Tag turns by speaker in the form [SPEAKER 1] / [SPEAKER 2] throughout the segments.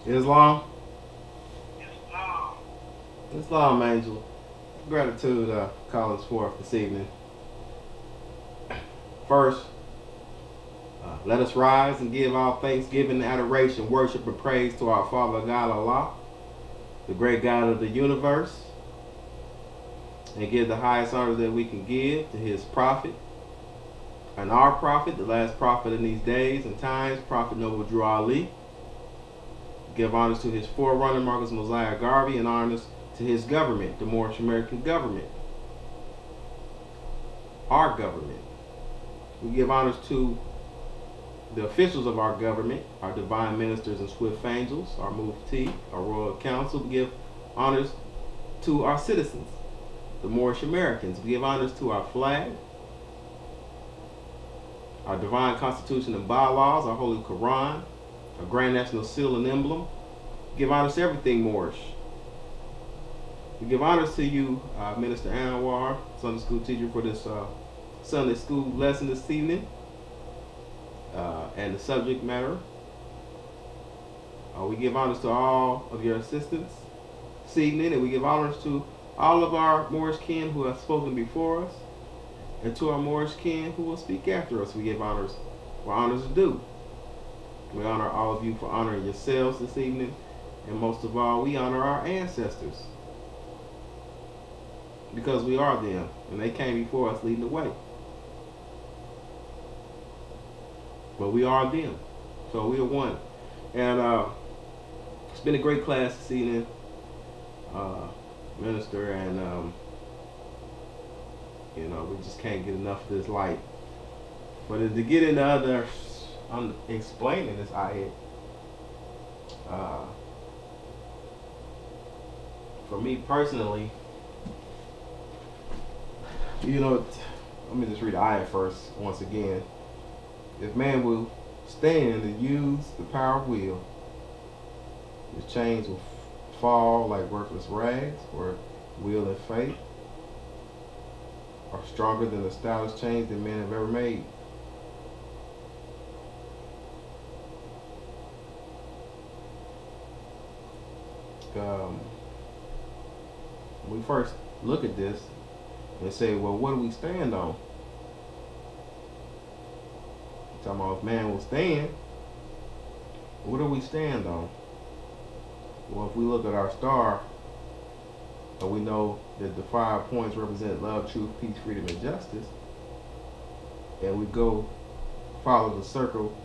[SPEAKER 1] Islam. Islam, Angel. Gratitude call us forth this evening. First, let us rise and give all thanksgiving, adoration, worship, and praise to our Father God Allah, the great God of the universe, and give the highest honor that we can give to His prophet and our prophet, the last prophet in these days and times, Prophet Noble Drew Ali. Give honors to his forerunner, Marcus Mosiah Garvey, and honors to his government, the Moorish American government, our government. We give honors to the officials of our government, our divine ministers and swift angels, our Mufti, our royal council. We give honors to our citizens, the Moorish Americans. We give honors to our flag, our divine constitution and bylaws, our holy Quran, our grand national seal and emblem. Give honors to everything Moorish. We give honors to you, Minister Anwar, Sunday school teacher, for this Sunday school lesson this evening, and the subject matter. We give honors to all of your assistants this evening, and we give honors to all of our Moorish kin who have spoken before us, and to our Moorish kin who will speak after us. We give honors where honors are due. We honor all of you for honoring yourselves this evening, and most of all, we honor our ancestors, because we are them, and they came before us leading the way. But we are them, so we are one. And it's been a great class this evening, Minister, and we just can't get enough of this light. But to get into other explaining this ayat, for me personally, let me just read the ayat first once again. If man will stand and use the power of will, his chains will fall like worthless rags, or will and faith are stronger than the stoutest chains that men have ever made. We first look at this and say, well, what do we stand on? Talking about if man will stand, what do we stand on? Well, if we look at our star, and we know that the 5 points represent love, truth, peace, freedom, and justice, and we go follow the circle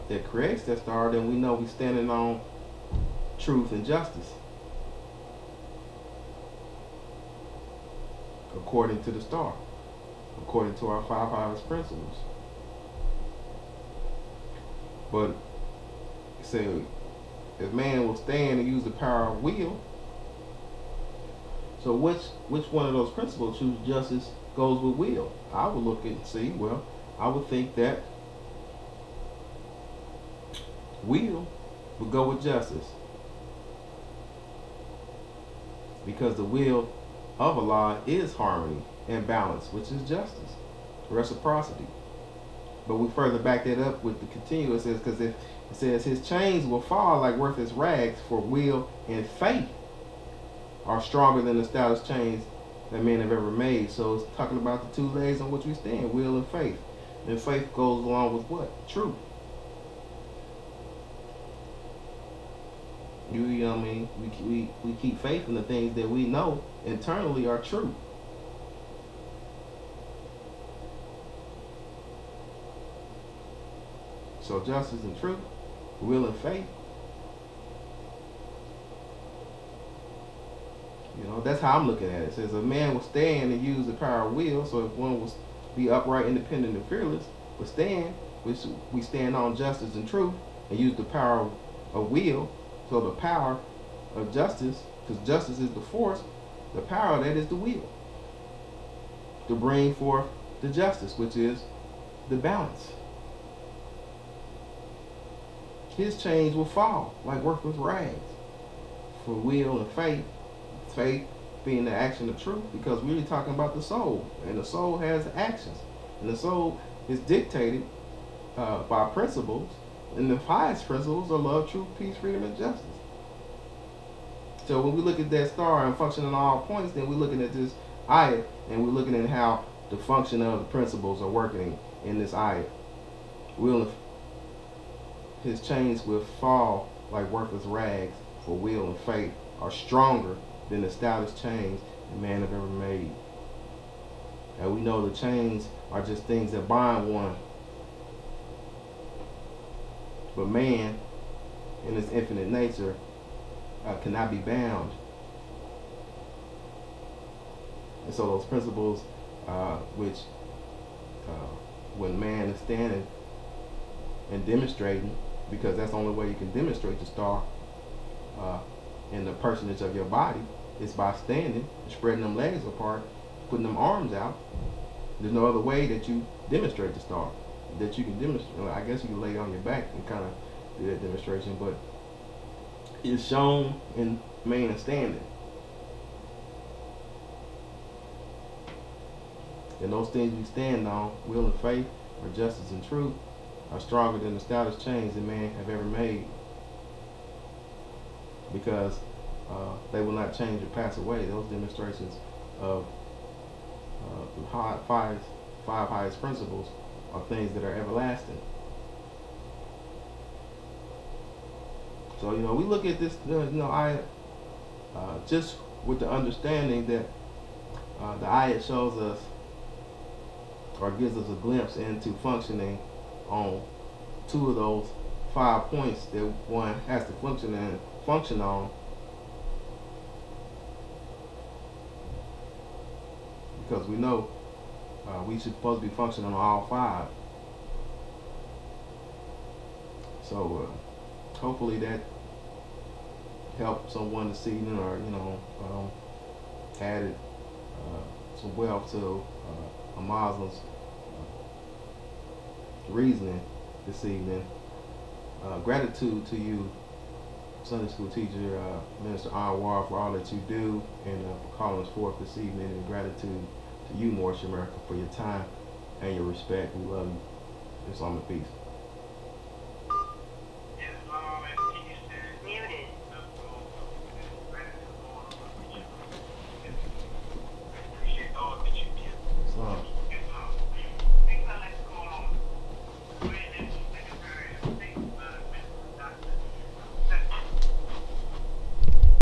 [SPEAKER 1] that creates that star, then we know we're standing on truth and justice, according to the star, according to our 5 highest principles. But say, if man will stand and use the power of will, so which one of those principles, choose justice, goes with will? I would look and see, well, I would think that will would go with justice, because the will of Allah is harmony and balance, which is justice, reciprocity. But we further back that up with the continuous, because it says his chains will fall like worthless rags, for will and faith are stronger than the stoutest chains that men have ever made. So it's talking about the 2 legs on which we stand, will and faith. And faith goes along with what? Truth. You know what I mean? We keep faith in the things that we know internally are true. So justice and truth, will and faith. That's how I'm looking at it. It says a man will stand and use the power of will. So if one will be upright, independent, and fearless, will stand, which we stand on justice and truth, and use the power of will. So the power of justice, because justice is the force, the power of that is the will, to bring forth the justice, which is the balance. His chains will fall like worthless rags, for will and faith. Faith being the action of truth, because we're really talking about the soul, and the soul has actions, and the soul is dictated by principles, And the highest principles are love, truth, peace, freedom, and justice. So when we look at that star and function on all points, then we're looking at this ayat, and we're looking at how the function of the principles are working in this ayat. His chains will fall like worthless rags, for will and faith are stronger than the stoutest chains that man have ever made. And we know the chains are just things that bind one. But man, in his infinite nature, cannot be bound. And so those principles, which when man is standing and demonstrating, because that's the only way you can demonstrate the star in the personage of your body, is by standing, spreading them legs apart, putting them arms out. There's no other way that you demonstrate the star. That you can demonstrate. I guess you can lay on your back and kind of do that demonstration, but it's shown in man standing. And those things we stand on, will and faith, or justice and truth, are stronger than the stoutest chains that man have ever made. Because they will not change or pass away. Those demonstrations of the five highest principles are things that are everlasting. So, we look at this, just with the understanding that the ayat shows us, or gives us a glimpse into functioning on two of those 5 points that one has to function on. Because we know we should supposed to be functioning on all 5. So hopefully that helped someone this evening, or added some wealth to a Muslim's reasoning this evening. Gratitude to you, Sunday school teacher, Minister Anwar, for all that you do, and for calling us forth this evening. And gratitude to you, Moorish America, for your time and your respect. We love you. Islam and peace.